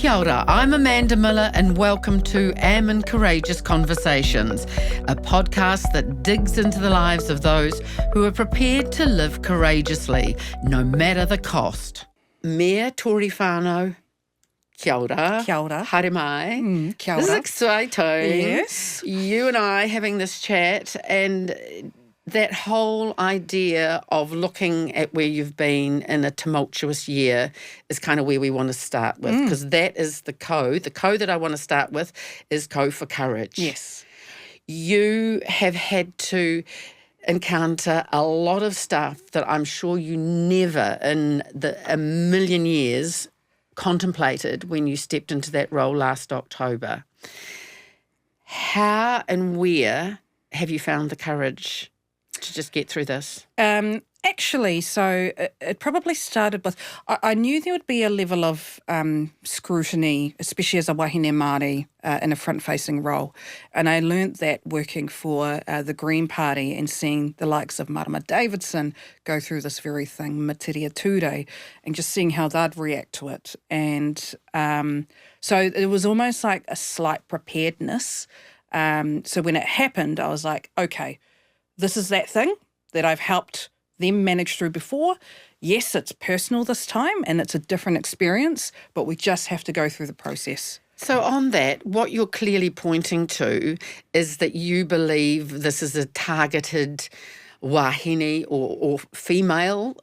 Kia ora, I'm Amanda Millar and welcome to Am and Courageous Conversations, a podcast that digs into the lives of those who are prepared to live courageously, no matter the cost. Mayor Tory Whanau, kia ora. Kia ora. Haere mai. Kia ora. This is exciting. Yes. You and I having this chat, and that whole idea of looking at where you've been in a tumultuous year is kind of where we want to start with, because that is the co. The co that I want to start with is Co for Courage. Yes. You have had to encounter a lot of stuff that I'm sure you never in a million years contemplated when you stepped into that role last October. How and where have you found the courage to just get through this? Actually, so it probably started with, I knew there would be a level of scrutiny, especially as a wahine Māori in a front-facing role. And I learnt that working for the Green Party and seeing the likes of Marama Davidson go through this very thing, Matiria Ture, and just seeing how they'd react to it. And so it was almost like a slight preparedness. So when it happened, I was like, okay, this is that thing that I've helped them manage through before. Yes, it's personal this time and it's a different experience, but we just have to go through the process. So on that, what you're clearly pointing to is that you believe this is a targeted wahine or female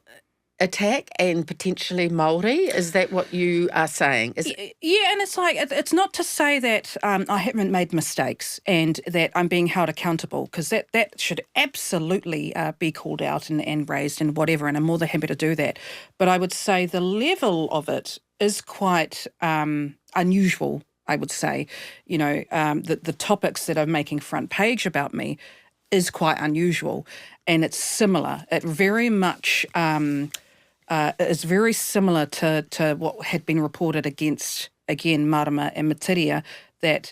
attack and potentially Māori. Is that what you are saying? Yeah, and it's like, it's not to say that I haven't made mistakes and that I'm being held accountable, because that should absolutely be called out and raised and whatever, and I'm more than happy to do that. But I would say the level of it is quite unusual, I would say. You know, the topics that are making front page about me is quite unusual, and it's similar. It very much is very similar to what had been reported against, again, Marama and Matiria, that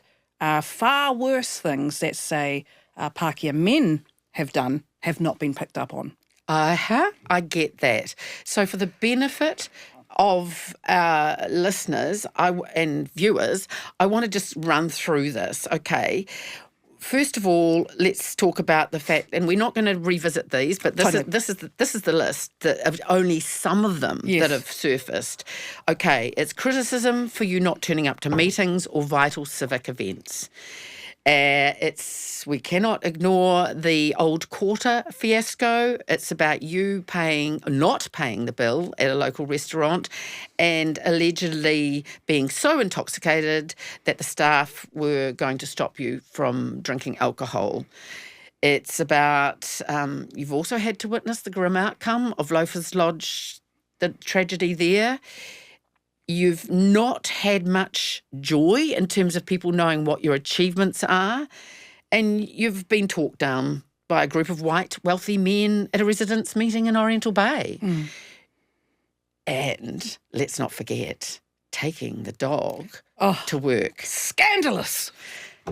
far worse things that, say, Pākehā men have done have not been picked up on. I get that. So for the benefit of our listeners and viewers, I want to just run through this, okay? First of all, let's talk about the fact, and we're not going to revisit these, but this is the list of only some of them that have surfaced. Okay, it's criticism for you not turning up to meetings or vital civic events. We cannot ignore the old quarter fiasco. It's about you not paying the bill at a local restaurant and allegedly being so intoxicated that the staff were going to stop you from drinking alcohol. It's about, you've also had to witness the grim outcome of Loafers Lodge, the tragedy there. You've not had much joy in terms of people knowing what your achievements are, and you've been talked down by a group of white, wealthy men at a residents' meeting in Oriental Bay. And let's not forget, taking the dog to work. Scandalous.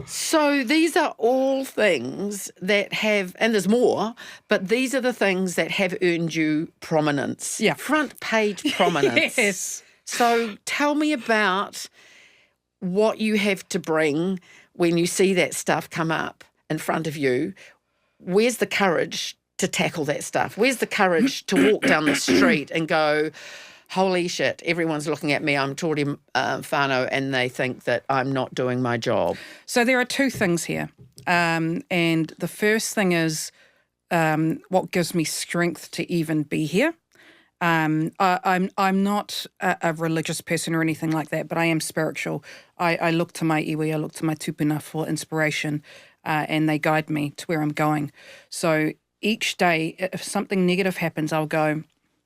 So these are all things that have, and there's more, but these are the things that have earned you prominence. Yeah. Front page prominence. Yes. So tell me about what you have to bring when you see that stuff come up in front of you. Where's the courage to tackle that stuff? Where's the courage to walk down the street and go, holy shit, everyone's looking at me, I'm Tory Whanau, and they think that I'm not doing my job? So there are two things here. And the first thing is what gives me strength to even be here. I'm not a religious person or anything like that, but I am spiritual. I look to my iwi, I look to my tupuna for inspiration, and they guide me to where I'm going. So each day, if something negative happens, I'll go,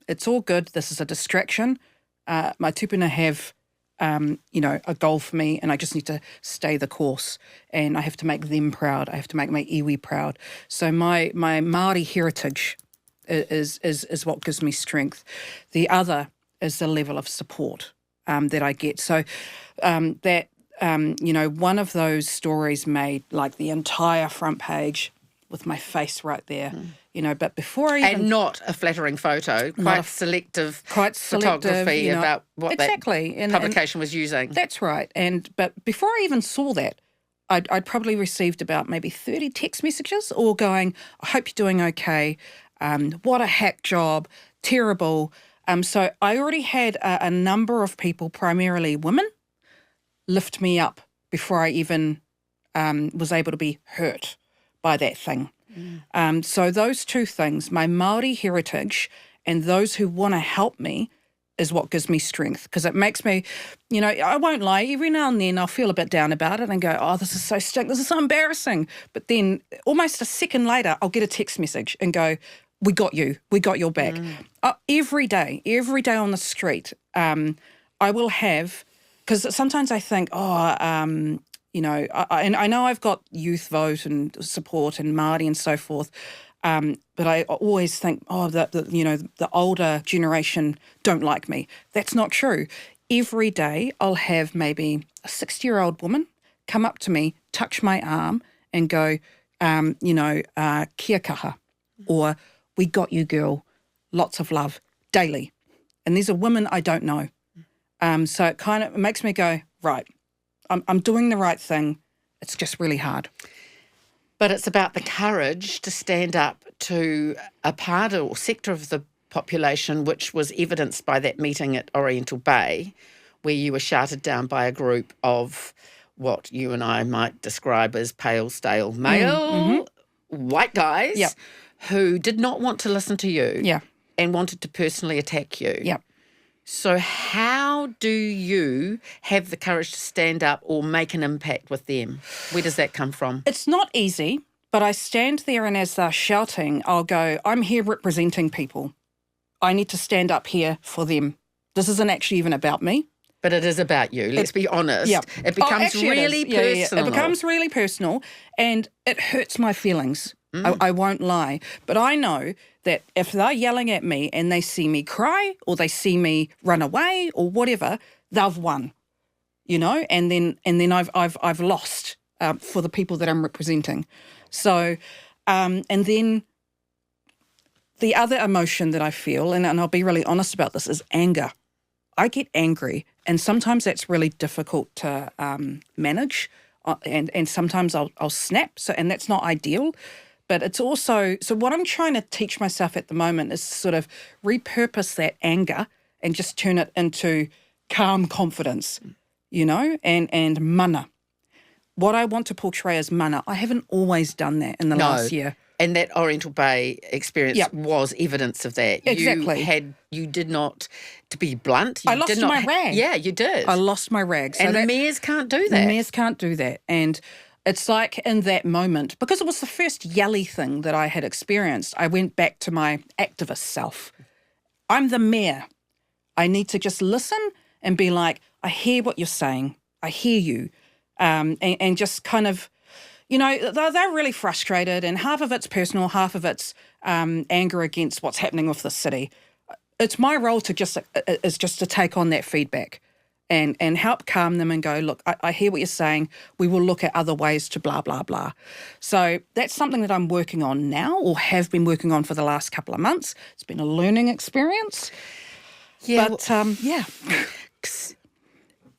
it's all good, this is a distraction. My tupuna have, a goal for me, and I just need to stay the course. And I have to make them proud. I have to make my iwi proud. So my Māori heritage is what gives me strength. The other is the level of support that I get. So one of those stories made like the entire front page with my face right there. But before I even... And not a flattering photo, quite selective photography about what that publication was using. That's right. But before I even saw that, I'd probably received about maybe 30 text messages all going, I hope you're doing okay, what a hack job, terrible. So I already had a number of people, primarily women, lift me up before I even was able to be hurt by that thing. So those two things, my Māori heritage and those who want to help me, is what gives me strength, because it makes me, I won't lie, every now and then I'll feel a bit down about it and go, oh, this is so sick, this is so embarrassing. But then almost a second later, I'll get a text message and go, we got you, we got your back. Every day on the street, I will have, because sometimes I think, I know I've got youth vote and support and Māori and so forth, but I always think, the older generation don't like me. That's not true. Every day I'll have maybe a 60-year-old woman come up to me, touch my arm and go, kia kaha, or we got you, girl, lots of love, daily. And these are women I don't know. So it kind of makes me go, right, I'm doing the right thing. It's just really hard. But it's about the courage to stand up to a part or sector of the population which was evidenced by that meeting at Oriental Bay, where you were shouted down by a group of what you and I might describe as pale, stale, male, white guys who did not want to listen to you and wanted to personally attack you. Yeah. So how do you have the courage to stand up or make an impact with them? Where does that come from? It's not easy, but I stand there and as they're shouting, I'll go, I'm here representing people. I need to stand up here for them. This isn't actually even about me. But it is about you. Let's be honest. Yeah. It becomes really personal. It becomes really personal and it hurts my feelings. I won't lie. But I know that if they're yelling at me and they see me cry or they see me run away or whatever, they've won, and then I've lost for the people that I'm representing. So, and then the other emotion that I feel, and I'll be really honest about this, is anger. I get angry, and sometimes that's really difficult to manage, and sometimes I'll snap. So, and that's not ideal. But it's also, so what I'm trying to teach myself at the moment is sort of repurpose that anger and just turn it into calm confidence, and mana. What I want to portray as mana, I haven't always done that in the last year. And that Oriental Bay experience was evidence of that. Exactly. You did not, to be blunt, I lost my rag. Yeah, you did. I lost my rag. So the mayors can't do that. The mayors can't do that. And it's like in that moment, because it was the first yelly thing that I had experienced, I went back to my activist self. I'm the mayor. I need to just listen and be like, I hear what you're saying. I hear you. And just kind of, they're really frustrated, and half of it's personal, half of it's anger against what's happening with the city. It's my role to just to take on that feedback and help calm them and go, look, I hear what you're saying. We will look at other ways to blah, blah, blah. So that's something that I'm working on now, or have been working on for the last couple of months. It's been a learning experience. Yeah. But,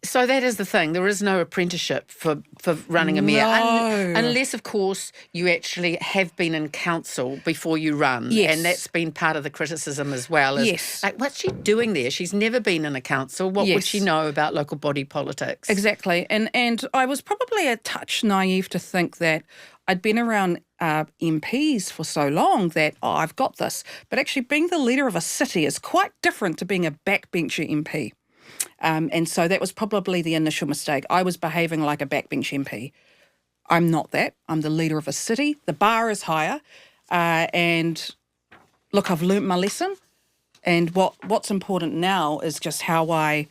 So that is the thing. There is no apprenticeship for running a mayor. Unless, of course, you actually have been in council before you run. Yes. And that's been part of the criticism as well. Yes. Like, what's she doing there? She's never been in a council. What would she know about local body politics? Exactly. And I was probably a touch naive to think that I'd been around MPs for so long that, I've got this. But actually being the leader of a city is quite different to being a backbencher MP. And so that was probably the initial mistake. I was behaving like a backbench MP. I'm not that. I'm the leader of a city. The bar is higher. And look, I've learnt my lesson. And what's important now is just how I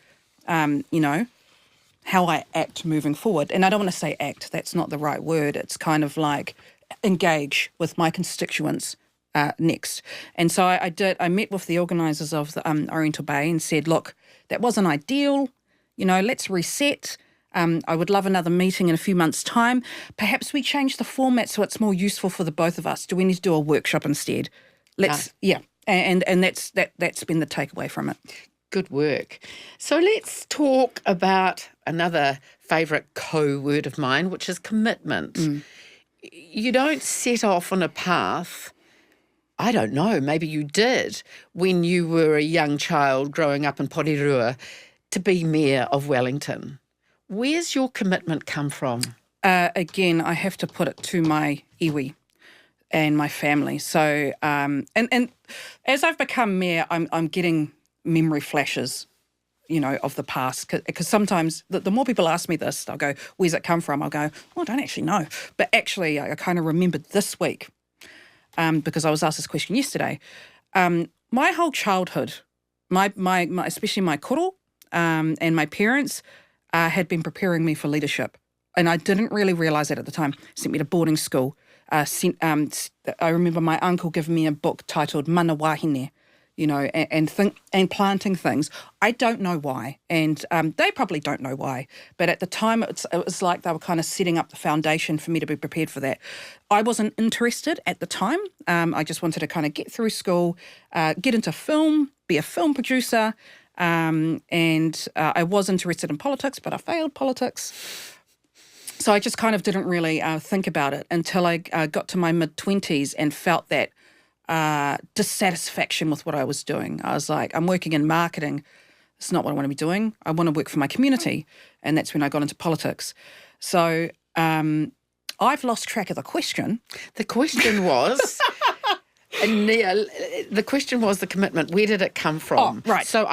act moving forward. And I don't want to say act. That's not the right word. It's kind of like engage with my constituents next. And so I met with the organisers of the Oriental Bay and said, look, that wasn't ideal. Let's reset. I would love another meeting in a few months' time. Perhaps we change the format so it's more useful for the both of us. Do we need to do a workshop instead? And that's been the takeaway from it. Good work. So let's talk about another favourite co-word of mine, which is commitment. You don't set off on a path, I don't know, maybe you did when you were a young child growing up in Porirua to be Mayor of Wellington. Where's your commitment come from? Again, I have to put it to my iwi and my family. So, and as I've become mayor, I'm getting memory flashes, of the past. Because sometimes the more people ask me this, I'll go, where's it come from? I'll go, I don't actually know. But actually, I kind of remembered this week because I was asked this question yesterday. My whole childhood, my especially my koro and my parents had been preparing me for leadership. And I didn't really realise that at the time. Sent me to boarding school. I remember my uncle giving me a book titled Mana Wahine, and planting things. I don't know why, and they probably don't know why. But at the time, it was like they were kind of setting up the foundation for me to be prepared for that. I wasn't interested at the time. I just wanted to kind of get through school, get into film, be a film producer, and I was interested in politics, but I failed politics. So I just kind of didn't really think about it until I got to my mid-20s and felt that dissatisfaction with what I was doing. I was like, I'm working in marketing. It's not what I want to be doing. I want to work for my community. And that's when I got into politics. So I've lost track of the question. The question was... the question was the commitment. Where did it come from? Oh, right. So,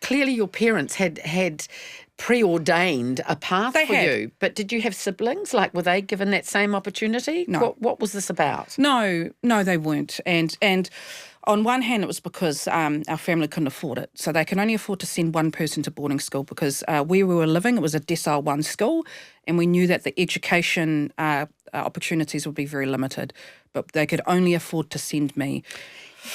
clearly your parents had preordained a path for you. But did you have siblings? Like, were they given that same opportunity? No. What was this about? No, they weren't. And on one hand, it was because our family couldn't afford it. So they can only afford to send one person to boarding school because where we were living, it was a Decile 1 school, and we knew that the education opportunities would be very limited, but they could only afford to send me.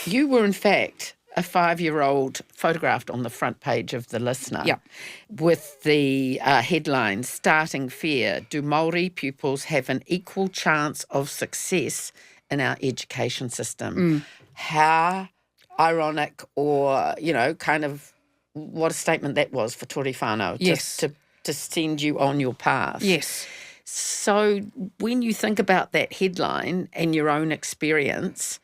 You were, in fact, a 5-year-old photographed on the front page of The Listener with the headline, Starting Fair, Do Māori Pupils Have an Equal Chance of Success in Our Education System? How ironic or, kind of what a statement that was for Tory Whanau to send you on your path. Yes. So when you think about that headline and your own experience,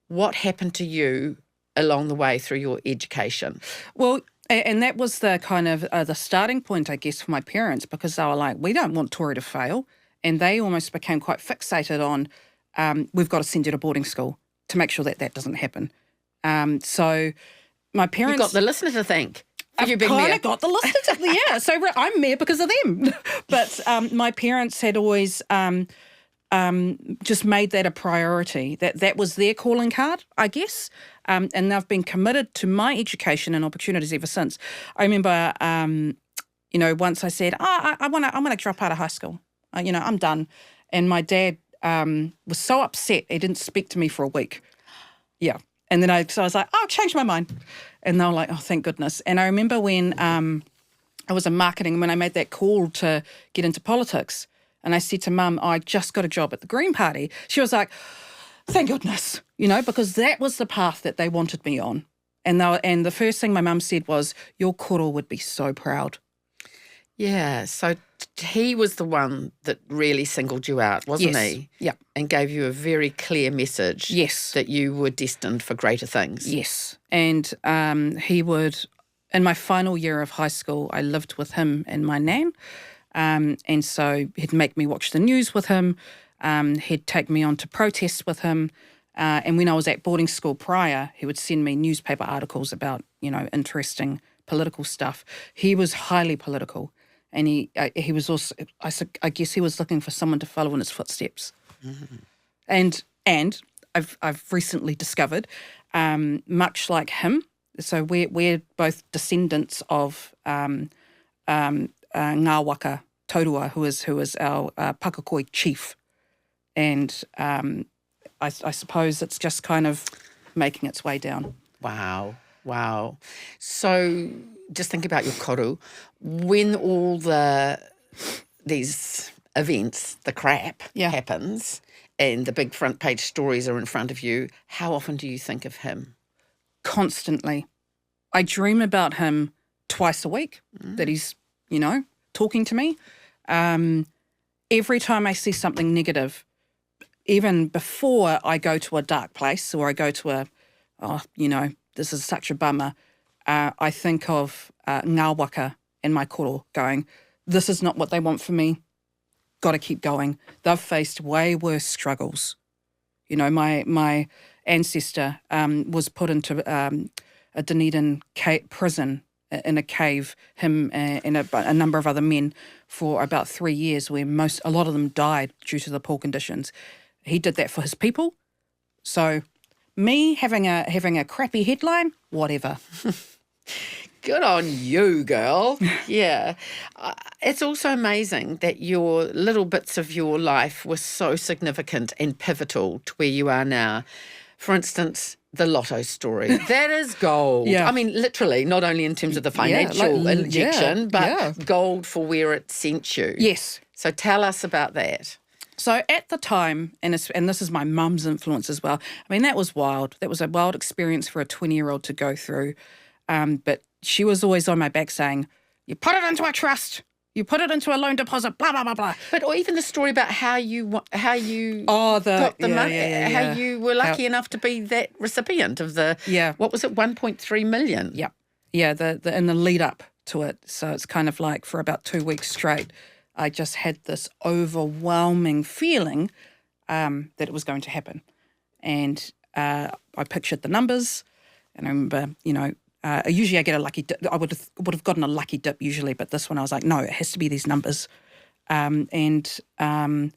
what happened to you along the way through your education? Well, and that was the kind of the starting point, I guess, for my parents, because they were like, we don't want Tory to fail. And they almost became quite fixated on, we've got to send you to boarding school to make sure that doesn't happen. So my parents... You got the listener to thank. I've kind of got the listener to so I'm mayor because of them. But my parents had always just made that a priority. That was their calling card, I guess. And they've been committed to my education and opportunities ever since. I remember, once I said, I want to drop out of high school. I'm done. And my dad was so upset, he didn't speak to me for a week. Yeah. And then I was like, I'll change my mind. And they were like, oh, thank goodness. And I remember when I was in marketing, when I made that call to get into politics, and I said to Mum, I just got a job at the Green Party. She was like, thank goodness, because that was the path that they wanted me on. And the first thing my mum said was, your koro would be so proud. Yeah, so he was the one that really singled you out, wasn't he? Yeah. And gave you a very clear message. Yes. That you were destined for greater things. Yes. And he would, in my final year of high school, I lived with him and my nan. And so he'd make me watch the news with him. He'd take me on to protests with him. And when I was at boarding school prior, he would send me newspaper articles about, interesting political stuff. He was highly political. And he was also, I guess he was looking for someone to follow in his footsteps. Mm-hmm. And I've recently discovered, much like him, so we're both descendants of Ngā Waka Taurua, who is our Pakakoi chief. And I suppose it's just kind of making its way down. Wow. Wow. So just think about your koru. When all these events, the crap happens and the big front page stories are in front of you, how often do you think of him? Constantly. I dream about him twice a week, that he's, talking to me. Every time I see something negative, even before I go to a dark place or I go to this is such a bummer, I think of ngā waka and my koro going, this is not what they want for me. Got to keep going. They've faced way worse struggles. My ancestor was put into a Dunedin prison in a cave, him and a number of other men, for about 3 years, where a lot of them died due to the poor conditions. He did that for his people. So me having a crappy headline, whatever. Good on you, girl. Yeah. It's also amazing that your little bits of your life were so significant and pivotal to where you are now. For instance, the lotto story. That is gold. Yeah. I mean, literally, not only in terms of the financial injection, but gold for where it sent you. Yes. So tell us about that. So at the time, and this is my mum's influence as well, I mean, that was wild. That was a wild experience for a 20-year-old to go through. But she was always on my back saying, you put it into a trust, you put it into a loan deposit, blah, blah, blah, blah. But or even the story about how you got the money, how you were lucky enough to be that recipient of what was it, 1.3 million? Yeah. Yeah, in the lead up to it. So it's kind of like for about 2 weeks straight, I just had this overwhelming feeling that it was going to happen. And I pictured the numbers, and I remember, usually I get a lucky dip. I would have gotten a lucky dip usually, but this one I was like, no, it has to be these numbers. And I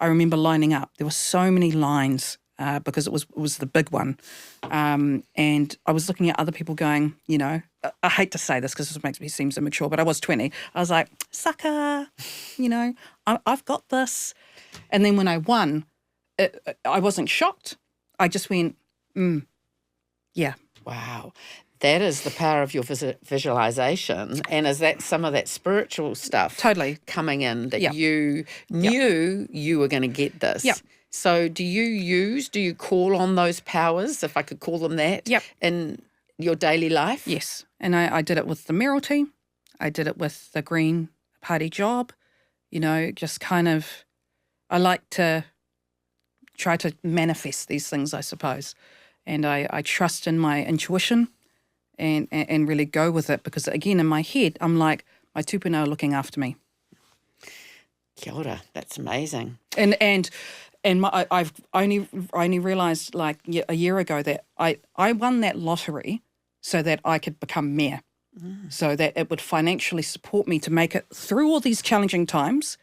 remember lining up. There were so many lines because it was the big one. And I was looking at other people going, I hate to say this because this makes me seem immature, but I was 20. I was like, sucker, I've got this. And then when I won, I wasn't shocked. I just went, yeah. Wow. That is the power of your visualization. And is that some of that spiritual stuff totally coming in that you knew you were going to get this? Yeah. So do you call on those powers, if I could call them that, in your daily life? Yes. And I did it with the Mayoralty. I did it with the Green Party job. Just kind of, I like to try to manifest these things, I suppose. And I trust in my intuition and really go with it because, again, in my head, I'm like, my tupuna are looking after me. Kia ora, that's amazing. And I've only realised like a year ago that I won that lottery so that I could become mayor, so that it would financially support me to make it through all these challenging times,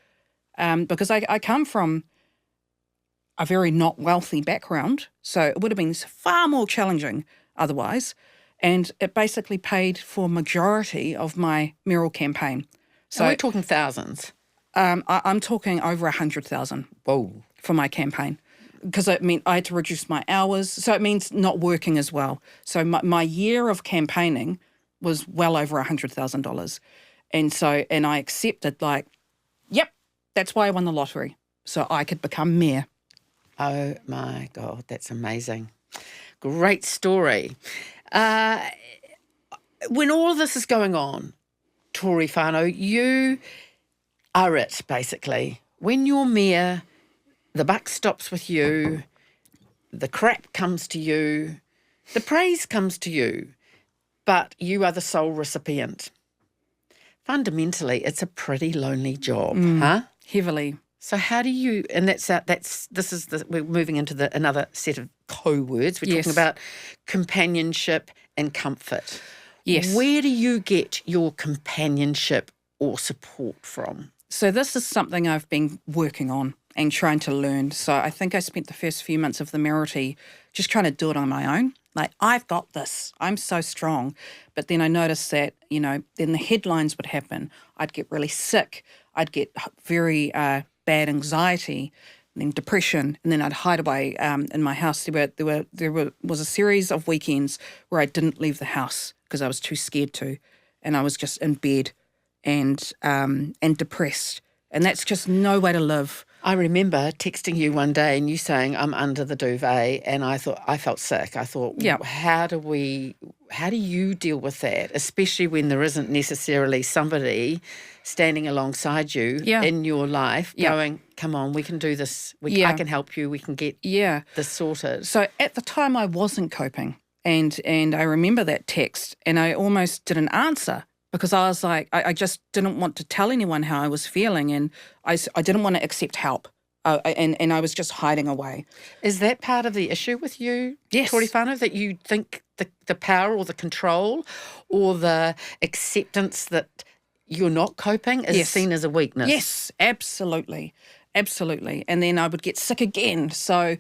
because I come from a very not wealthy background, so it would have been far more challenging otherwise, and it basically paid for majority of my mayoral campaign. So we're talking thousands. I'm talking over 100,000. Whoa. For my campaign, because it meant I had to reduce my hours. So it means not working as well. So my year of campaigning was well over $100,000. And I accepted like, yep, that's why I won the lottery. So I could become mayor. Oh my God, that's amazing. Great story. When all of this is going on, Tory Whanau, you are it basically. When you're mayor, the buck stops with you, the crap comes to you, the praise comes to you, but you are the sole recipient. Fundamentally, it's a pretty lonely job, huh? Heavily. So how do you? And we're moving into another set of co-words. We're talking about companionship and comfort. Yes. Where do you get your companionship or support from? So this is something I've been working on and trying to learn. So I think I spent the first few months of the mayoralty just trying to do it on my own. Like, I've got this. I'm so strong. But then I noticed that, then the headlines would happen. I'd get really sick. I'd get very bad anxiety. then depression, and then I'd hide away in my house. There was a series of weekends where I didn't leave the house because I was too scared to, and I was just in bed and depressed, and that's just no way to live. I remember texting you one day and you saying, I'm under the duvet, and I felt sick. I thought, how do you deal with that, especially when there isn't necessarily somebody standing alongside you in your life going, come on, we can do this. I can help you. We can get this sorted. So at the time I wasn't coping, and I remember that text, and I almost didn't answer because I was like, I just didn't want to tell anyone how I was feeling, and I didn't want to accept help. And I was just hiding away. Is that part of the issue with you, yes, Tory Whanau, that you think the power or the control or the acceptance that you're not coping is seen as a weakness? Yes, absolutely. Absolutely. And then I would get sick again. So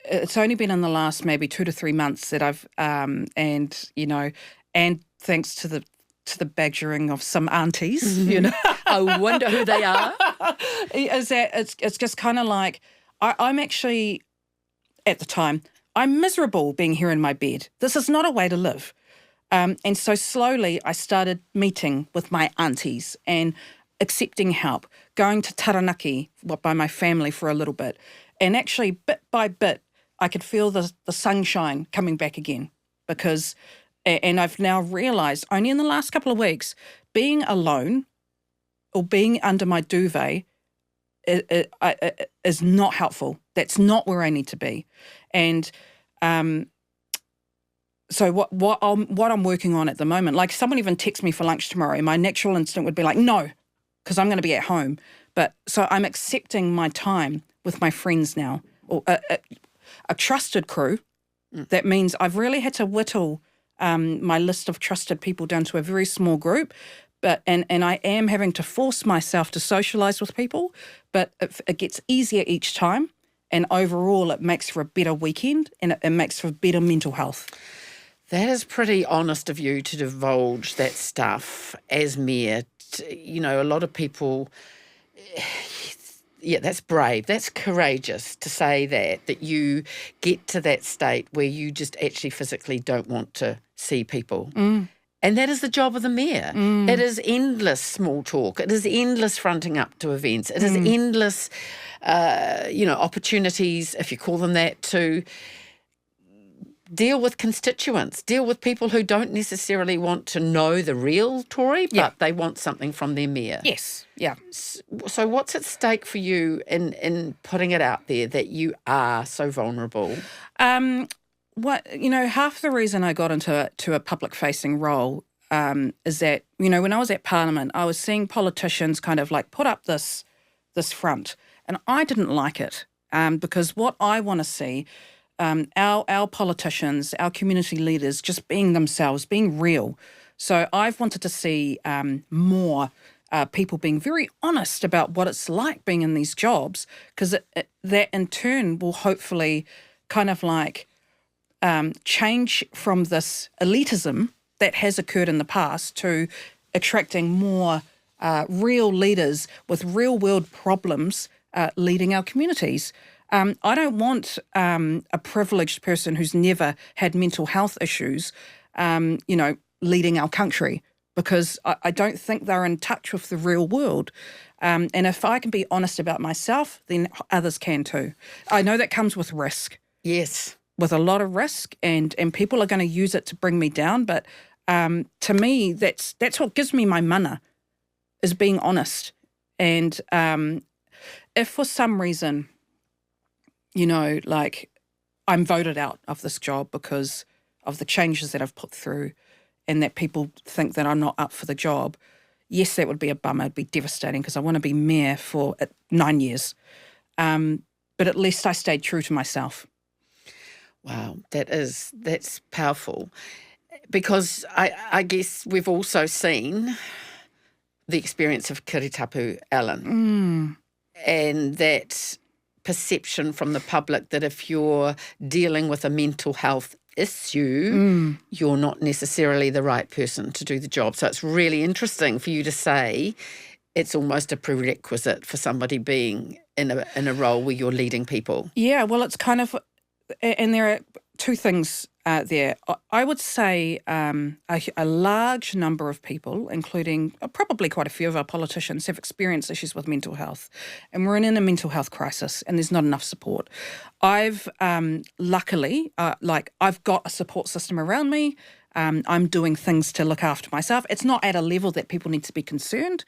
it's only been in the last maybe 2 to 3 months that I've, and thanks to the badgering of some aunties, I wonder who they are. Is that it's just kind of like I'm actually, at the time, I'm miserable being here in my bed. This is not a way to live. And so slowly I started meeting with my aunties and accepting help, going to Taranaki by my family for a little bit. And actually, bit by bit, I could feel the sunshine coming back again because, and I've now realised only in the last couple of weeks, being alone or being under my duvet is not helpful. That's not where I need to be. And so what I'm working on at the moment, like someone even texts me for lunch tomorrow, my natural instinct would be like, no, because I'm going to be at home. But so I'm accepting my time with my friends now, or a trusted crew. That means I've really had to whittle my list of trusted people down to a very small group. But and I am having to force myself to socialise with people, but it gets easier each time. And overall, it makes for a better weekend and it makes for better mental health. That is pretty honest of you to divulge that stuff as mayor. A lot of people, that's brave. That's courageous to say that you get to that state where you just actually physically don't want to see people. And that is the job of the mayor. It is endless small talk. It is endless fronting up to events. It is endless, opportunities, if you call them that, to deal with constituents, deal with people who don't necessarily want to know the real Tory, but they want something from their mayor. Yes, yeah. So what's at stake for you in putting it out there that you are so vulnerable? Half the reason I got into a public-facing role is that, when I was at Parliament, I was seeing politicians kind of like put up this front, and I didn't like it because what I want to see, our politicians, our community leaders just being themselves, being real. So I've wanted to see more people being very honest about what it's like being in these jobs, because that in turn will hopefully kind of like change from this elitism that has occurred in the past to attracting more real leaders with real world problems leading our communities. I don't want a privileged person who's never had mental health issues, leading our country, because I don't think they're in touch with the real world. And if I can be honest about myself, then others can too. I know that comes with risk. Yes. With a lot of risk, and people are going to use it to bring me down. But to me, that's what gives me my mana, is being honest. And if for some reason, I'm voted out of this job because of the changes that I've put through and that people think that I'm not up for the job, yes, that would be a bummer. It'd be devastating because I want to be mayor for 9 years. But at least I stayed true to myself. Wow, that's powerful, because I guess we've also seen the experience of Kiritapu Allen and that perception from the public that if you're dealing with a mental health issue, you're not necessarily the right person to do the job. So it's really interesting for you to say it's almost a prerequisite for somebody being in a role where you're leading people? Yeah, well, it's kind of, and there are two things there. I would say a large number of people, including probably quite a few of our politicians, have experienced issues with mental health. And we're in a mental health crisis and there's not enough support. I've luckily, I've got a support system around me. I'm doing things to look after myself. It's not at a level that people need to be concerned.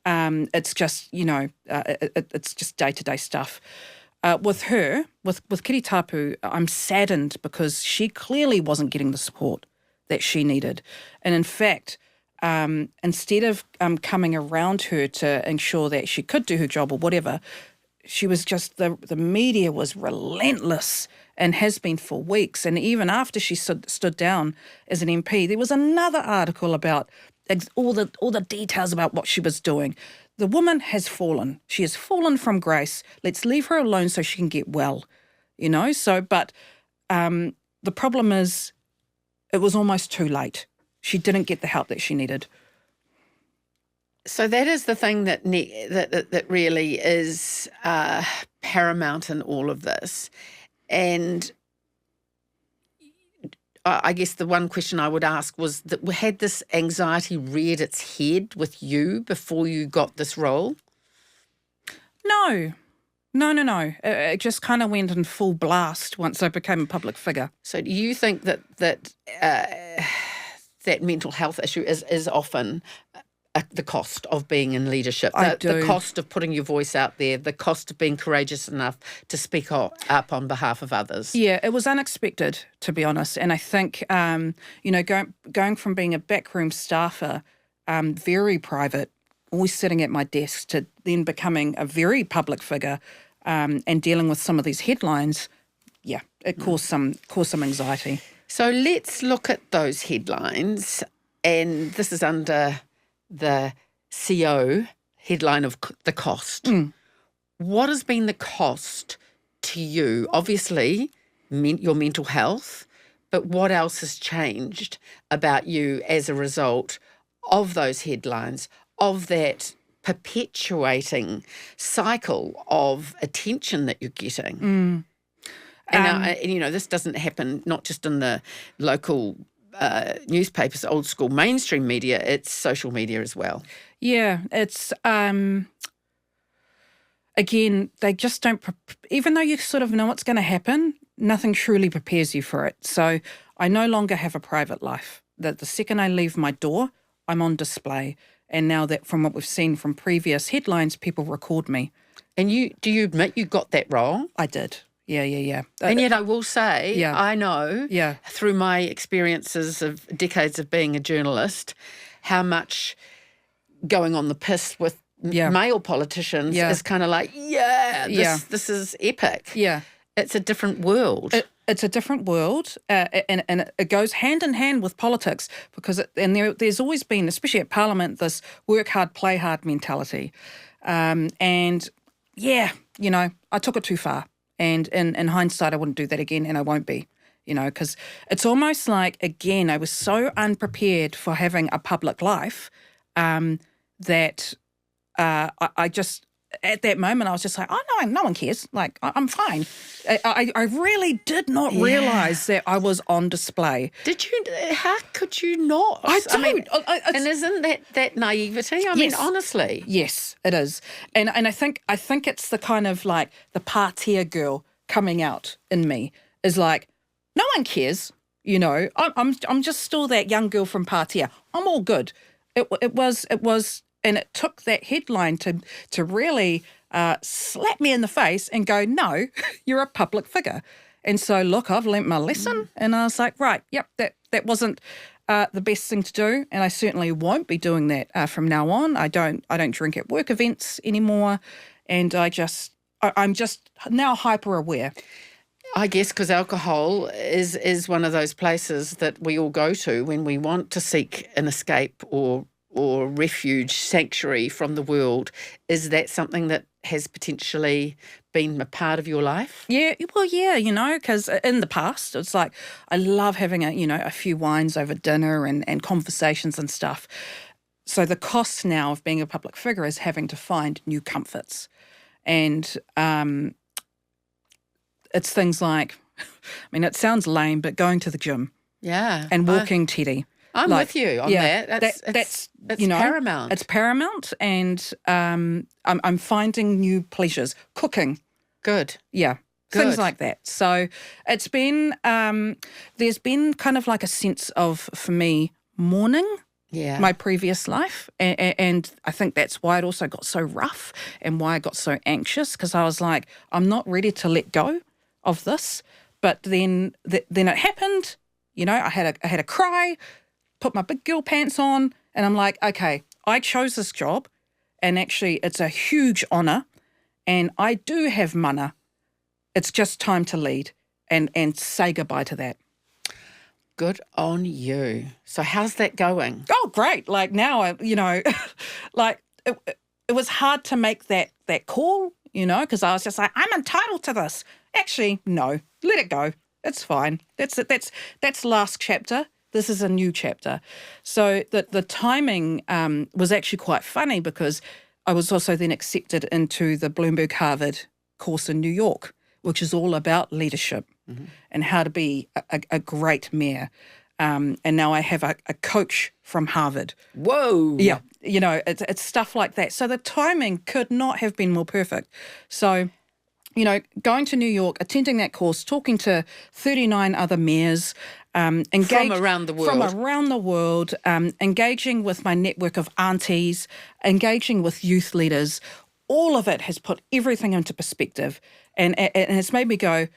It's just, it's just day-to-day stuff. With her, with Kiri Tapu, I'm saddened because she clearly wasn't getting the support that she needed. And in fact, instead of coming around her to ensure that she could do her job or whatever, she was just, the media was relentless and has been for weeks. And even after she stood down as an MP, there was another article about all the details about what she was doing. The woman has fallen. She has fallen from grace. Let's leave her alone so she can get well, So, but the problem is it was almost too late. She didn't get the help that she needed. So that is the thing that really is paramount in all of this. And I guess the one question I would ask was that had this anxiety reared its head with you before you got this role? No. It just kind of went in full blast once I became a public figure. So do you think that mental health issue is often the cost of being in leadership, the cost of putting your voice out there, the cost of being courageous enough to speak up on behalf of others? Yeah, it was unexpected, to be honest. And I think, going from being a backroom staffer, very private, always sitting at my desk, to then becoming a very public figure and dealing with some of these headlines, it caused some anxiety. So let's look at those headlines. And this is under the CO headline of the cost. What has been the cost to you? Obviously, your mental health, but what else has changed about you as a result of those headlines, of that perpetuating cycle of attention that you're getting? And this doesn't happen not just in the local newspapers, old school mainstream media, it's social media as well. Yeah, it's, again, they just don't, even though you sort of know what's going to happen, nothing truly prepares you for it. So I no longer have a private life. That the second I leave my door, I'm on display. And now that from what we've seen from previous headlines, people record me. And do you admit you got that wrong? I did. Yeah. And yet I will say, I know through my experiences of decades of being a journalist, how much going on the piss with male politicians is kind of like, this is epic. Yeah. It's a different world. It's a different world, and it goes hand in hand with politics because there's always been, especially at Parliament, this work hard, play hard mentality. I took it too far. And in hindsight, I wouldn't do that again, and I won't be, because it's almost like, again, I was so unprepared for having a public life that I just, at that moment, I was just like, oh, no one cares. Like, I'm fine. I really did not realise that I was on display. Did you? How could you not? I don't. And isn't that naivety? I mean, honestly. Yes, it is. And I think it's the kind of like the partia girl coming out in me is like, no one cares. I'm just still that young girl from partia. I'm all good. It was. And it took that headline to really slap me in the face and go, no, you're a public figure. And so, look, I've learnt my lesson. And I was like, right, yep, that wasn't the best thing to do. And I certainly won't be doing that from now on. I don't drink at work events anymore. And I'm just now hyper aware. I guess because alcohol is one of those places that we all go to when we want to seek an escape or refuge, sanctuary from the world. Is that something that has potentially been a part of your life? Yeah, well, yeah, because in the past, it's like I love having a few wines over dinner and conversations and stuff. So the cost now of being a public figure is having to find new comforts. And it's things like, I mean, it sounds lame, but going to the gym and walking Teddy. I'm with you on that. That's paramount. It's paramount, and I'm finding new pleasures. Cooking. Good. Yeah. Good. Things like that. So it's been, there's been kind of like a sense of, for me, mourning my previous life. And I think that's why it also got so rough and why I got so anxious, because I was like, I'm not ready to let go of this. But then it happened. You know, I had a cry, put my big girl pants on, and I'm like, okay, I chose this job, and actually it's a huge honour, and I do have mana. It's just time to lead and say goodbye to that. Good on you. So how's that going? Oh, great. Like now, like it was hard to make that call, because I was just like, I'm entitled to this. Actually, no, let it go. It's fine. That's last chapter. This is a new chapter. So the timing was actually quite funny, because I was also then accepted into the Bloomberg Harvard course in New York, which is all about leadership and how to be a great mayor. And now I have a coach from Harvard. Whoa. Yeah. It's stuff like that. So the timing could not have been more perfect. So, going to New York, attending that course, talking to 39 other mayors, from around the world. Engaging with my network of aunties, engaging with youth leaders, all of it has put everything into perspective. And it's made me go,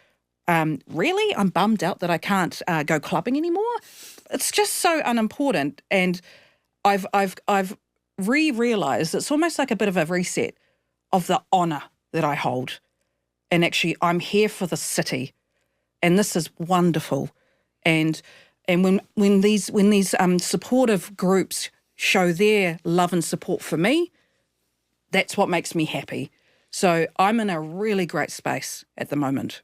really? I'm bummed out that I can't go clubbing anymore? It's just so unimportant. And I've realised it's almost like a bit of a reset of the honour that I hold. And actually, I'm here for the city, and this is wonderful. And when these supportive groups show their love and support for me, that's what makes me happy. So I'm in a really great space at the moment.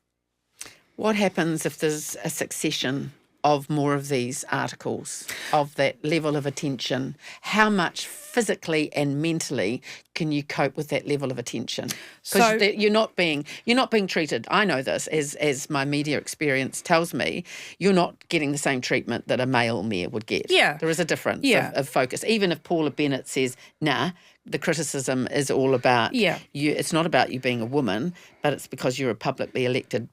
What happens if there's a succession of more of these articles, of that level of attention? How much physically and mentally can you cope with that level of attention? Because you're not being treated. I know this as my media experience tells me. You're not getting the same treatment that a male mayor would get. Yeah, there is a difference of focus. Even if Paula Bennett says, "Nah," the criticism is all about you. It's not about you being a woman, but it's because you're a publicly elected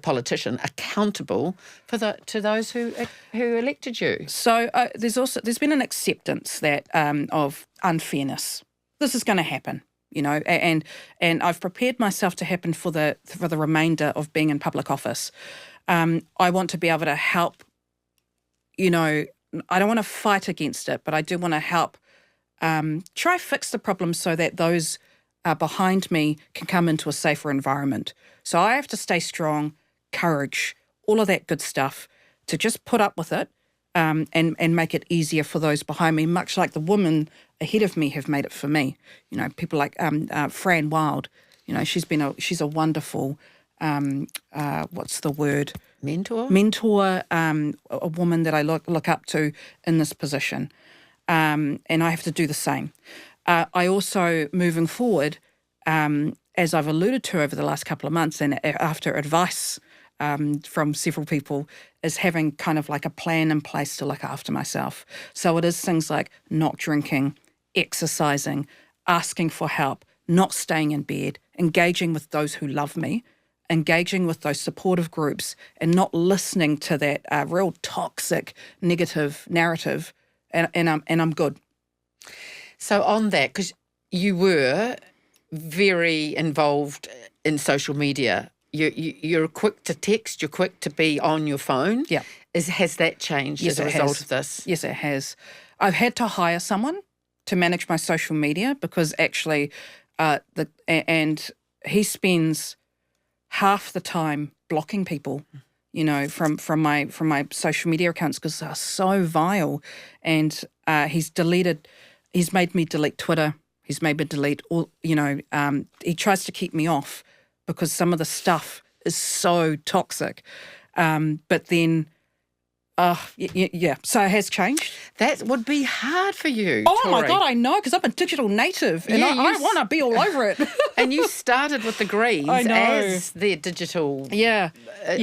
politician, accountable to those who elected you. So there's been an acceptance that of unfairness. This is going to happen, and I've prepared myself to happen for the remainder of being in public office. I want to be able to help. I don't want to fight against it, but I do want to help. Try fix the problem so that those behind me can come into a safer environment. So I have to stay strong, courage, all of that good stuff, to just put up with it and make it easier for those behind me, much like the women ahead of me have made it for me. People like Fran Wild. She's a wonderful what's the word? Mentor, a woman that I look up to in this position. And I have to do the same. I also, moving forward, as I've alluded to over the last couple of months, and after advice from several people, is having kind of like a plan in place to look after myself. So it is things like not drinking, exercising, asking for help, not staying in bed, engaging with those who love me, engaging with those supportive groups, and not listening to that real toxic, negative narrative. And I'm good. So on that, because you were very involved in social media, you're quick to text, you're quick to be on your phone. Yeah. Has that changed as a result of this? Yes, it has. I've had to hire someone to manage my social media, because actually, and he spends half the time blocking people, from my social media accounts, because they're so vile. And he's made me delete Twitter. He's made me delete all, he tries to keep me off because some of the stuff is so toxic. But then Yeah. So it has changed. That would be hard for you, Oh, my Tory. God, I know, because I'm a digital native and I want to be all over it. And you started with the Greens I know. as their digital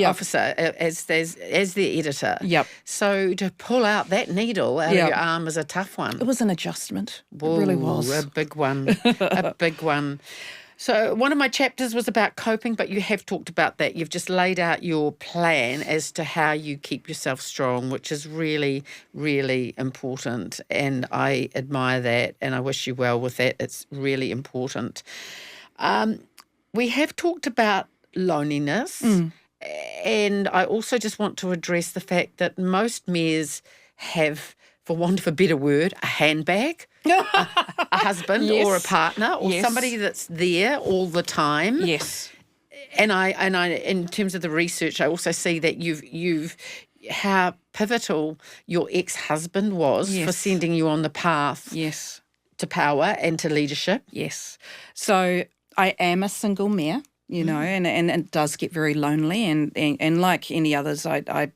officer, as their editor. Yep. So to pull out that needle out of your arm is a tough one. It was an adjustment. Whoa, It really was. A big one. A big one. So one of my chapters was about coping, but you have talked about that. You've just laid out your plan as to how you keep yourself strong, which is really, really important. And I admire that, and I wish you well with that. It's really important. We have talked about loneliness, and I also just want to address the fact that most mayors have, for want of a better word, a handbag. A husband or a partner or somebody that's there all the time. Yes. And I in terms of the research, I also see that you've how pivotal your ex-husband was for sending you on the path to power and to leadership. Yes. So I am a single mayor, you know, and it does get very lonely and like any others, I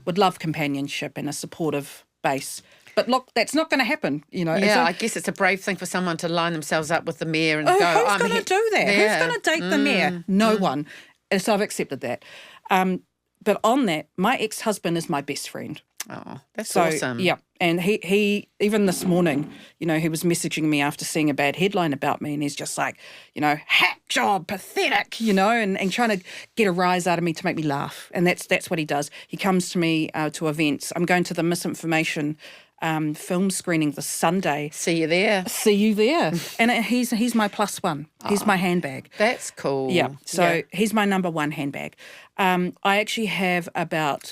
would love companionship and a supportive base. But look, that's not going to happen, you know. Yeah, I guess it's a brave thing for someone to line themselves up with the mayor and go, who's going to do that? Yeah. Who's going to date the mayor? No one. And so I've accepted that. But on that, my ex-husband is my best friend. Oh, that's awesome. Yeah, and he even this morning, you know, he was messaging me after seeing a bad headline about me, and he's just like, you know, hack job, pathetic, you know, and trying to get a rise out of me to make me laugh. And that's what he does. He comes to me to events. I'm going to the Misinformation film screening this Sunday. See you there. See you there. And he's my plus one. He's my handbag. That's cool. Yeah. So he's my number one handbag. I actually have about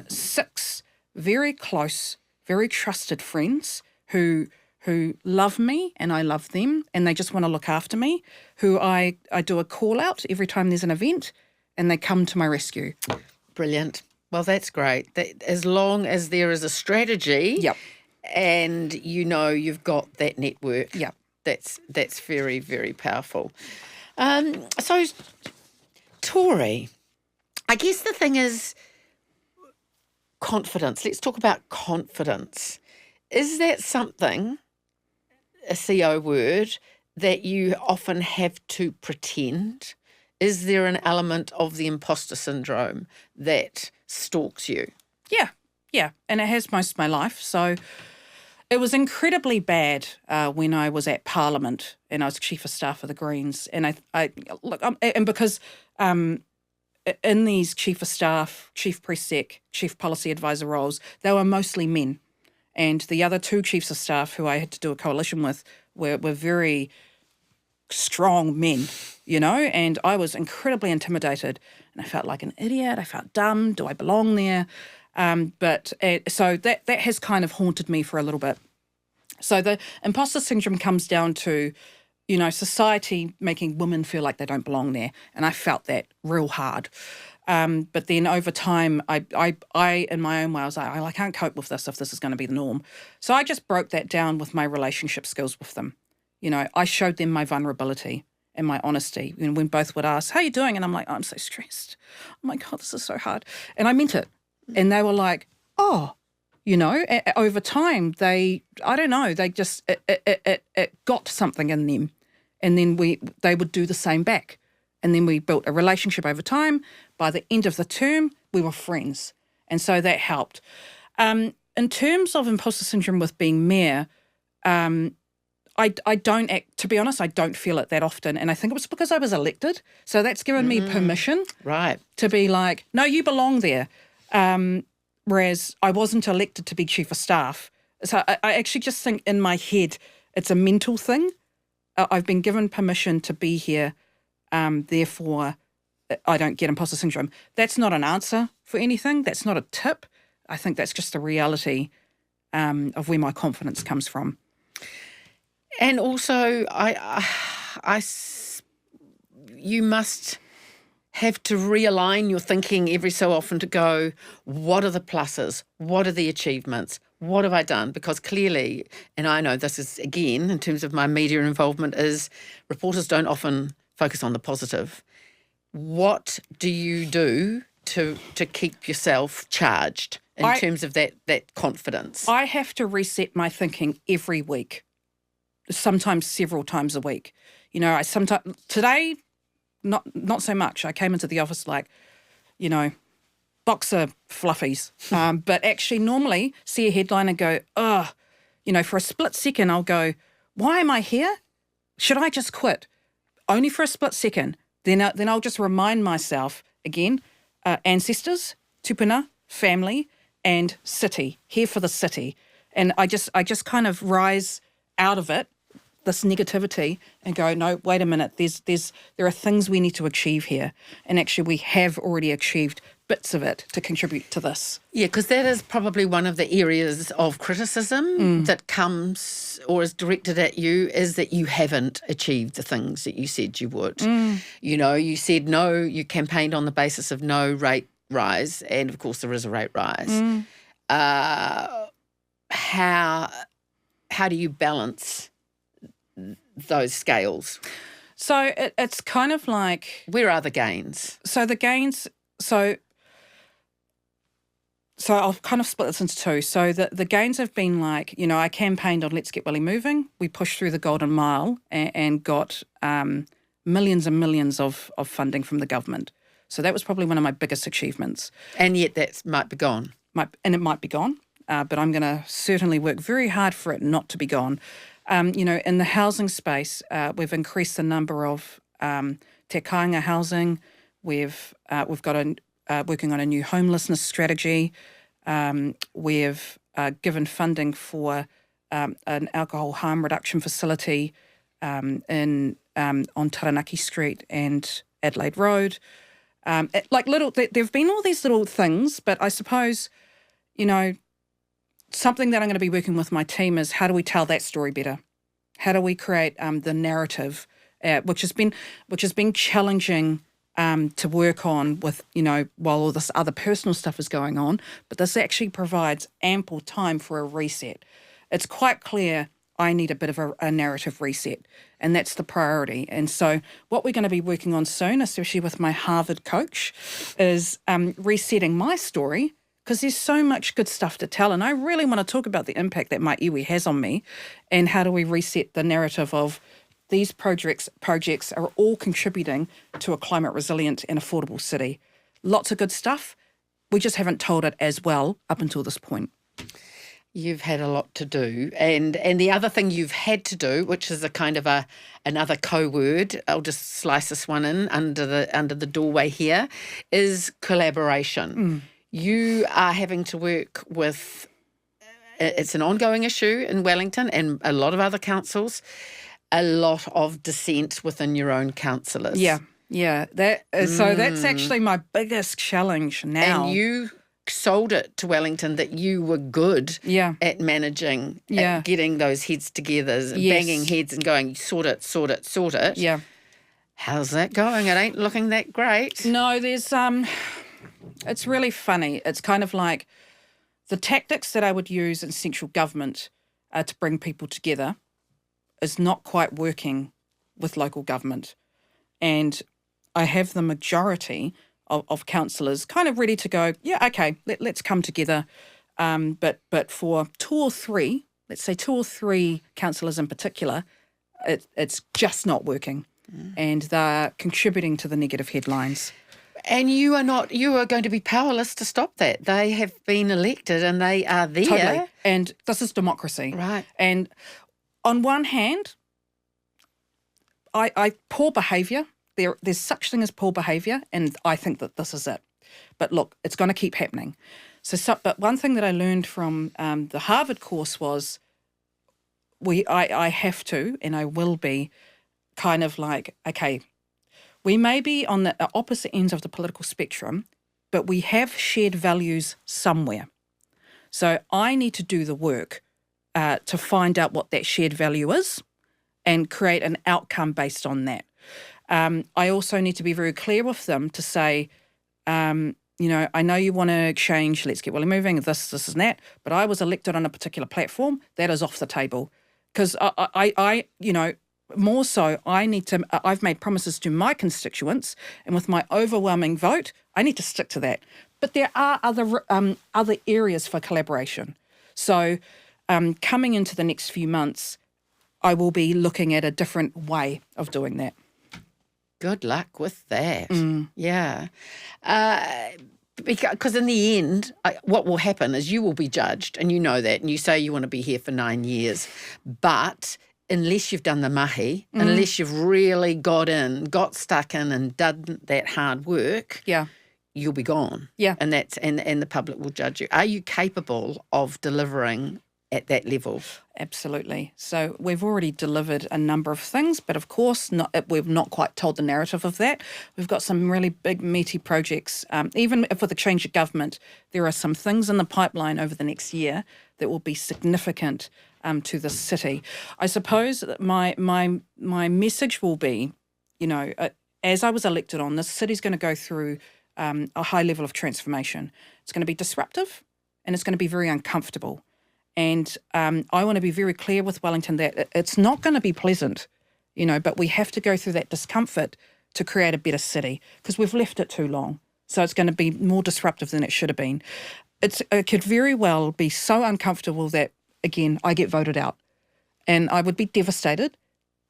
6 very close, very trusted friends who love me and I love them and they just want to look after me, who I do a call out every time there's an event and they come to my rescue. Brilliant. Well, that's great. That, as long as there is a strategy and you know you've got that network, that's very, very powerful. So, Tory, I guess the thing is confidence. Let's talk about confidence. Is that something, a CO word, that you often have to pretend? Is there an element of the imposter syndrome that stalks you? Yeah, and it has most of my life. So it was incredibly bad when I was at Parliament and I was Chief of Staff of the Greens. And because in these Chief of Staff, Chief Press Sec, Chief Policy Advisor roles, they were mostly men. And the other 2 Chiefs of Staff who I had to do a coalition with were very strong men, you know, and I was incredibly intimidated and I felt like an idiot. I felt dumb. Do I belong there? So that has kind of haunted me for a little bit. So the imposter syndrome comes down to, you know, society making women feel like they don't belong there. And I felt that real hard. But then over time, I in my own way, I was like, I can't cope with this if this is going to be the norm. So I just broke that down with my relationship skills with them. You know, I showed them my vulnerability and my honesty. And when both would ask, how are you doing? And I'm like, I'm so stressed. Oh my God, this is so hard. And I meant it. And they were like, oh, you know, over time, they just, it got something in them. And then they would do the same back. And then we built a relationship over time. By the end of the term, we were friends. And so that helped. In terms of imposter syndrome with being mayor, I don't to be honest, I don't feel it that often. And I think it was because I was elected. So that's given me permission to be like, no, you belong there. Whereas I wasn't elected to be Chief of Staff. So I actually just think in my head, it's a mental thing. I've been given permission to be here. Therefore, I don't get imposter syndrome. That's not an answer for anything. That's not a tip. I think that's just the reality of where my confidence comes from. And also, you must have to realign your thinking every so often to go, what are the pluses? What are the achievements? What have I done? Because clearly, and I know this is, again, in terms of my media involvement, is reporters don't often focus on the positive. What do you do to keep yourself charged in terms of that confidence? I have to reset my thinking every week, sometimes several times a week. I sometimes today, not so much. I came into the office like, box of fluffies, but actually normally see a headline and go, for a split second I'll go, why am I here? Should I just quit? Only for a split second. Then I'll just remind myself again, ancestors, tupuna, family, and city, here for the city. And I just kind of rise out of it, this negativity, and go, no, wait a minute, there are things we need to achieve here. And actually we have already achieved bits of it to contribute to this. Yeah, because that is probably one of the areas of criticism that comes or is directed at you, is that you haven't achieved the things that you said you would. You said no, you campaigned on the basis of no rate rise, and of course there is a rate rise. How do you balance those scales? So it's kind of like... Where are the gains? So the gains... So I'll kind of split this into two. So the gains have been like, I campaigned on Let's Get Willie Moving. We pushed through the Golden Mile and got millions and millions of funding from the government. So that was probably one of my biggest achievements. And yet that might be gone. And it might be gone, but I'm going to certainly work very hard for it not to be gone. In the housing space, we've increased the number of te kāinga housing. We've got working on a new homelessness strategy. We've given funding for an alcohol harm reduction facility on Taranaki Street and Adelaide Road. There've been all these little things, but I suppose, something that I'm going to be working with my team is, how do we tell that story better? How do we create the narrative, which has been challenging to work on with, while all this other personal stuff is going on, but this actually provides ample time for a reset. It's quite clear I need a bit of a narrative reset, and that's the priority. And so what we're going to be working on soon, especially with my Harvard coach, is resetting my story, because there's so much good stuff to tell, and I really want to talk about the impact that my iwi has on me, and how do we reset the narrative of these projects are all contributing to a climate resilient and affordable city. Lots of good stuff. We just haven't told it as well up until this point. You've had a lot to do. And the other thing you've had to do, which is a kind of another co-word, I'll just slice this one in under the doorway here, is collaboration. You are having to work with, it's an ongoing issue in Wellington and a lot of other councils, a lot of dissent within your own councillors. Yeah. So that's actually my biggest challenge now. And you sold it to Wellington that you were good at managing, at getting those heads together, banging heads and going, sort it. Yeah. How's that going? It ain't looking that great. No, there's it's really funny. It's kind of like the tactics that I would use in central government to bring people together is not quite working with local government. And I have the majority of councillors kind of ready to go, let's come together. But for let's say two or three councillors in particular, it's just not working. And they're contributing to the negative headlines. And you are going to be powerless to stop that. They have been elected and they are there. Totally. And this is democracy. Right. And on one hand, I poor behaviour, there's such thing as poor behaviour, and I think that this is it. But look, it's going to keep happening. But one thing that I learned from the Harvard course was I have to, and I will be, kind of like, okay, we may be on the opposite ends of the political spectrum, but we have shared values somewhere. So I need to do the work to find out what that shared value is and create an outcome based on that. I also need to be very clear with them to say, I know you want to change Let's Get Willie Moving, this and that, but I was elected on a particular platform. That is off the table. Because more so, I've made promises to my constituents, and with my overwhelming vote, I need to stick to that. But there are other areas for collaboration. So coming into the next few months, I will be looking at a different way of doing that. Good luck with that. Yeah. Because in the end, what will happen is you will be judged, and you know that, and you say you want to be here for 9 years. But unless you've done the mahi, unless you've really got stuck in and done that hard work, you'll be gone. Yeah. And the public will judge you. Are you capable of delivering at that level? Absolutely. So we've already delivered a number of things, but of course we've not quite told the narrative of that. We've got some really big, meaty projects. Even if with a change of government, there are some things in the pipeline over the next year that will be significant to the city. I suppose that my message will be, as I was elected on, this city's going to go through a high level of transformation. It's going to be disruptive, and it's going to be very uncomfortable. And I want to be very clear with Wellington that it's not going to be pleasant, but we have to go through that discomfort to create a better city, because we've left it too long. So it's going to be more disruptive than it should have been. It could very well be so uncomfortable that, again, I get voted out. And I would be devastated.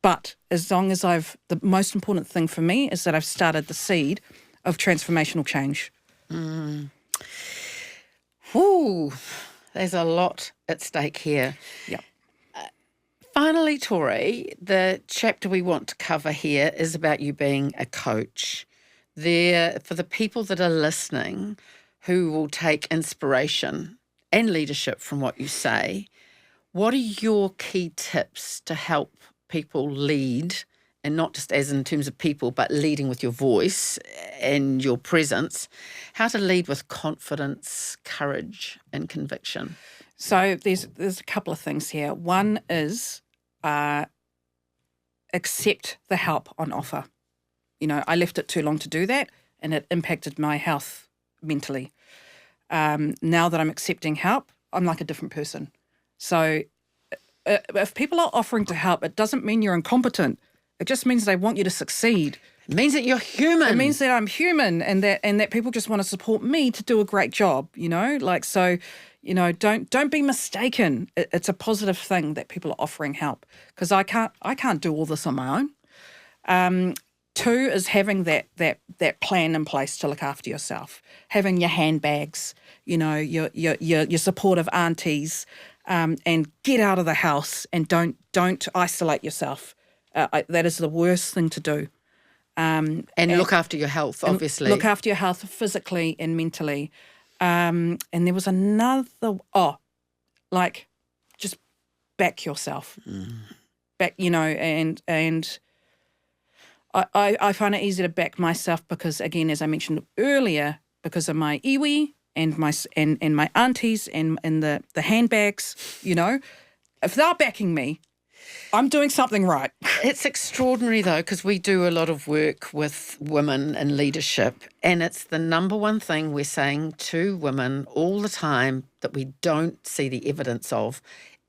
But as long as the most important thing for me is that I've started the seed of transformational change. Whew. There's a lot at stake here. Yeah. Finally, Tory, the chapter we want to cover here is about you being a coach. For the people that are listening who will take inspiration and leadership from what you say, what are your key tips to help people lead, and not just as in terms of people, but leading with your voice and your presence, how to lead with confidence, courage and conviction? So there's a couple of things here. One is accept the help on offer. I left it too long to do that, and it impacted my health mentally. Now that I'm accepting help, I'm like a different person. So if people are offering to help, it doesn't mean you're incompetent. It just means they want you to succeed. It means that you're human. It means that I'm human, and that people just want to support me to do a great job, don't be mistaken. It's a positive thing that people are offering help, because I can't do all this on my own. Two is having that plan in place to look after yourself, having your handbags, your supportive aunties, and get out of the house and don't isolate yourself. That is the worst thing to do. And look after your health, obviously. Look after your health physically and mentally. And there was another, just back yourself. Back, and I find it easy to back myself because, again, as I mentioned earlier, because of my iwi and my aunties and the handbags, if they're backing me, I'm doing something right. It's extraordinary, though, because we do a lot of work with women in leadership, and it's the number one thing we're saying to women all the time that we don't see the evidence of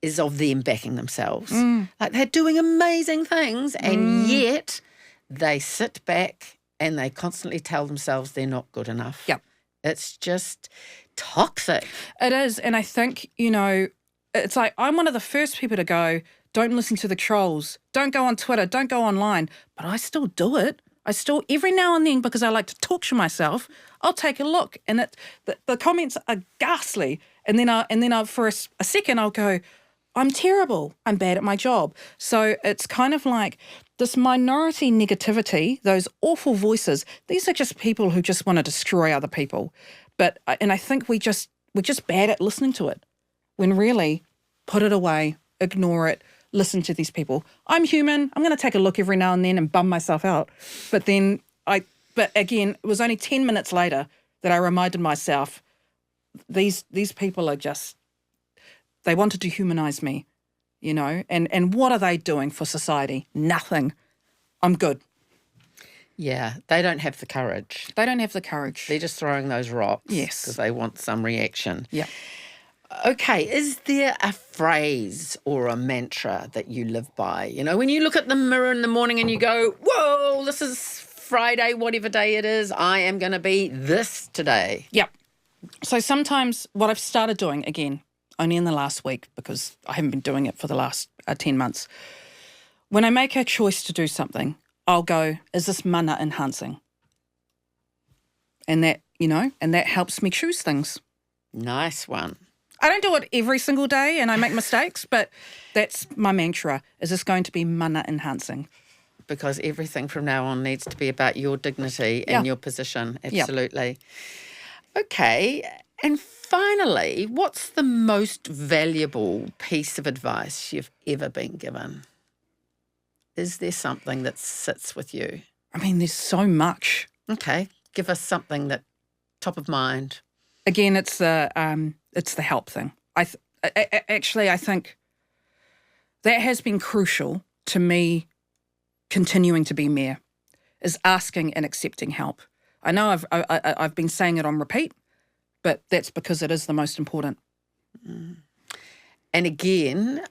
is of them backing themselves. Like, they're doing amazing things, and yet they sit back and they constantly tell themselves they're not good enough. Yep. It's just toxic. It is, and I think, it's like I'm one of the first people to go, don't listen to the trolls. Don't go on Twitter. Don't go online. But I still do it. I still, every now and then, because I like to talk to myself, I'll take a look. And the comments are ghastly. And then for a second, I'll go, I'm terrible. I'm bad at my job. So it's kind of like this minority negativity, those awful voices. These are just people who just want to destroy other people. And I think we're just bad at listening to it. When really, put it away, ignore it. Listen to these people. I'm human. I'm going to take a look every now and then and bum myself out. But again, it was only 10 minutes later that I reminded myself, these people are just, they want to dehumanize me, and what are they doing for society? Nothing. I'm good. Yeah, they don't have the courage. They don't have the courage. They're just throwing those rocks. Yes. Because they want some reaction. Yeah. Okay, is there a phrase or a mantra that you live by? You know, when you look at the mirror in the morning and you go, whoa, this is Friday, whatever day it is, I am going to be this today. Yep. So sometimes what I've started doing, again, only in the last week because I haven't been doing it for the last 10 months, when I make a choice to do something, I'll go, is this mana enhancing? And that, and that helps me choose things. Nice one. I don't do it every single day and I make mistakes, but that's my mantra. Is this going to be mana enhancing? Because everything from now on needs to be about your dignity and your position. Absolutely. Okay. And finally, what's the most valuable piece of advice you've ever been given? Is there something that sits with you? I mean, there's so much. Okay. Give us something that top of mind. Again, it's the help thing. I think that has been crucial to me continuing to be mayor, is asking and accepting help. I know I've been saying it on repeat, but that's because it is the most important. Mm. And again,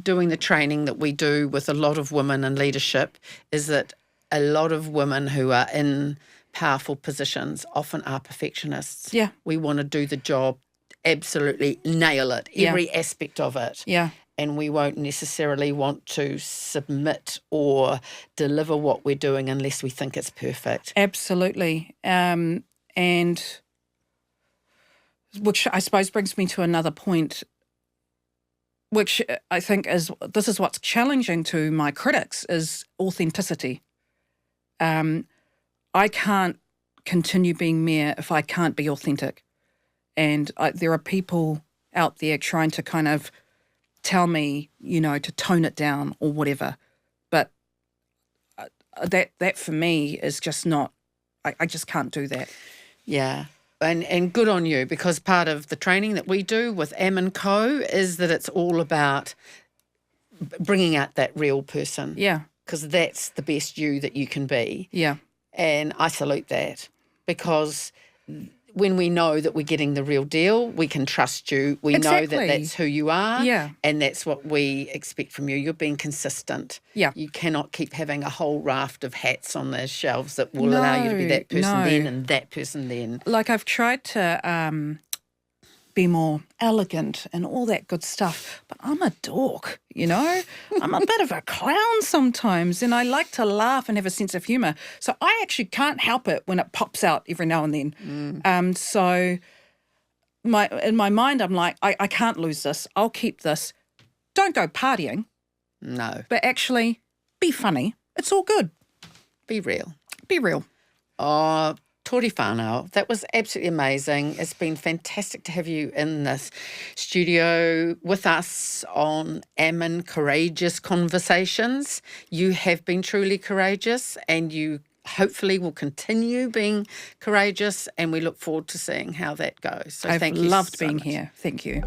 doing the training that we do with a lot of women in leadership is that a lot of women who are in powerful positions often are perfectionists. Yeah. We want to do the job, absolutely nail it, every aspect of it. Yeah. And we won't necessarily want to submit or deliver what we're doing unless we think it's perfect. Absolutely. And which I suppose brings me to another point, which I think this is what's challenging to my critics, is authenticity. I can't continue being mayor if I can't be authentic. And there are people out there trying to kind of tell me, to tone it down or whatever. But that for me is just not, I just can't do that. Yeah. And good on you, because part of the training that we do with am&co is that it's all about bringing out that real person. Yeah. Because that's the best you that you can be. Yeah. And I salute that, because when we know that we're getting the real deal, we can trust you. We know that that's who you are. Yeah. And that's what we expect from you. You're being consistent. Yeah. You cannot keep having a whole raft of hats on the shelves that will allow you to be that person then and that person then. Like, I've tried to be more elegant and all that good stuff, but I'm a dork, I'm a bit of a clown sometimes, and I like to laugh and have a sense of humour. So I actually can't help it when it pops out every now and then. So in my mind, I'm like, I can't lose this. I'll keep this. Don't go partying. No. But actually be funny. It's all good. Be real. Be real. Oh, Tory Whanau, that was absolutely amazing. It's been fantastic to have you in this studio with us on Courageous Conversations. You have been truly courageous, and you hopefully will continue being courageous, and we look forward to seeing how that goes. So I've thank you loved so being much. here. Thank you.